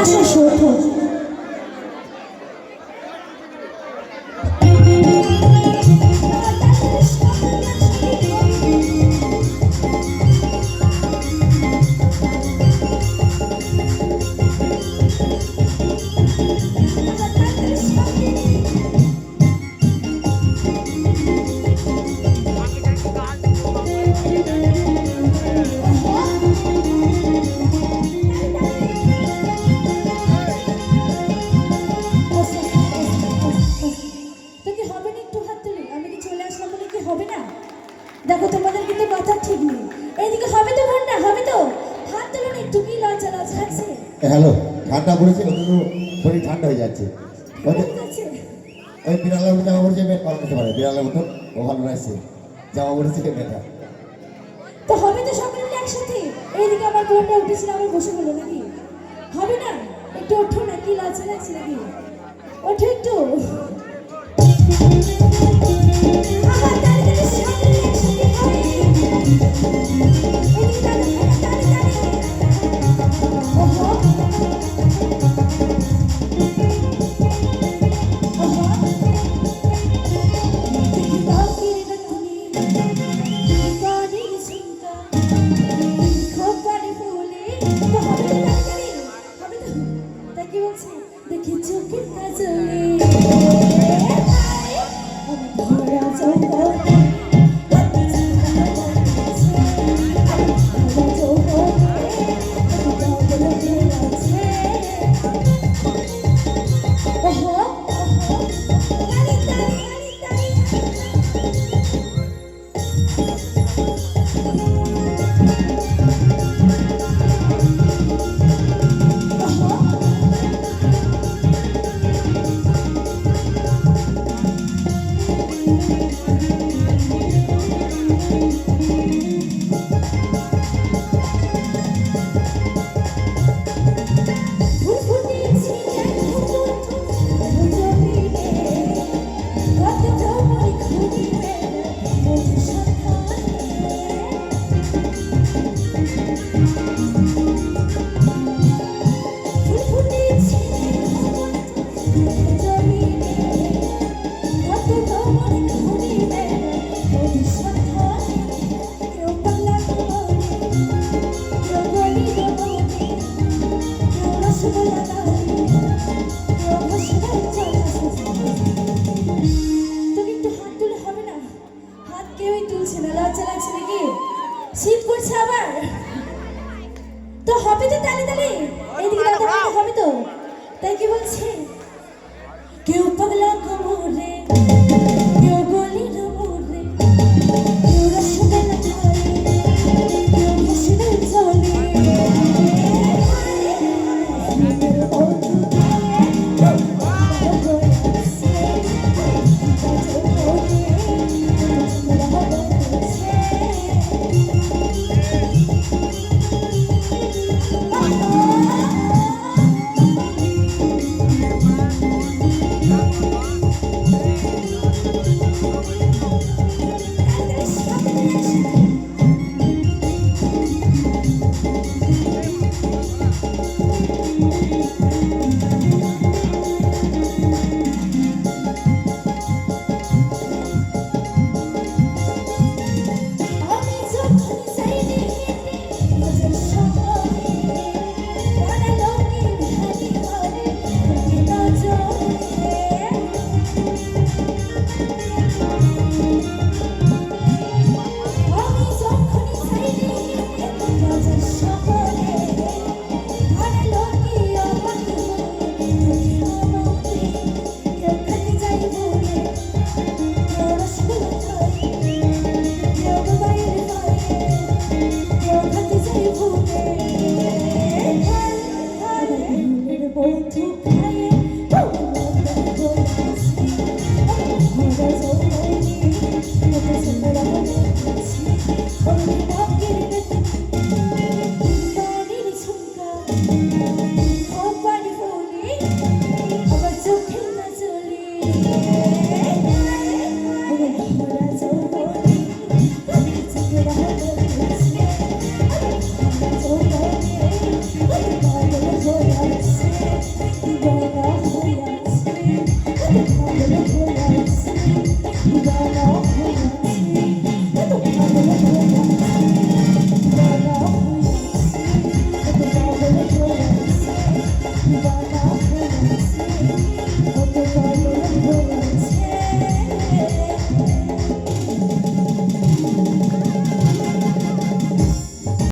আসো শোধো। দেখো তোমাদের কিন্তু কথা ঠিক নেই, এইদিকে হবে তো বোনটা, হবে তো, হাত তুলো না একটু, কি লজ্জা লজ্জা আছে। হ্যালো, ঠান্ডা পড়েছে, কিন্তু শরীর ঠান্ডা হয়ে যাচ্ছে। ওই বিড়ালের মতো জামা পড়েছে, মেয়ে পাল্টাতে পারে, বিড়ালের মতো ও ভালো লাগছে জামা পড়েছে মেয়েটা। তো হবে তো সকলে মিলে একসাথে, এইদিকে আমার বোনটা উঠেছিল, আমার বসে বলো নাকি হবে না, একটু ওঠো না, কি লজ্জা লাগছে নাকি, ওঠো একটু। দেখি চোখের কাজলে ভরা জগৎ শীত করছে আবার, তো হবে তো তালে তালে, এইদিকে দাদা হবে তো, তাই কি বলছে, কেউ পাগলা কোমরে, কেউ গলির মোড়ে, কেউ রসগোল্লা খায়, কেউ মশলা চলে,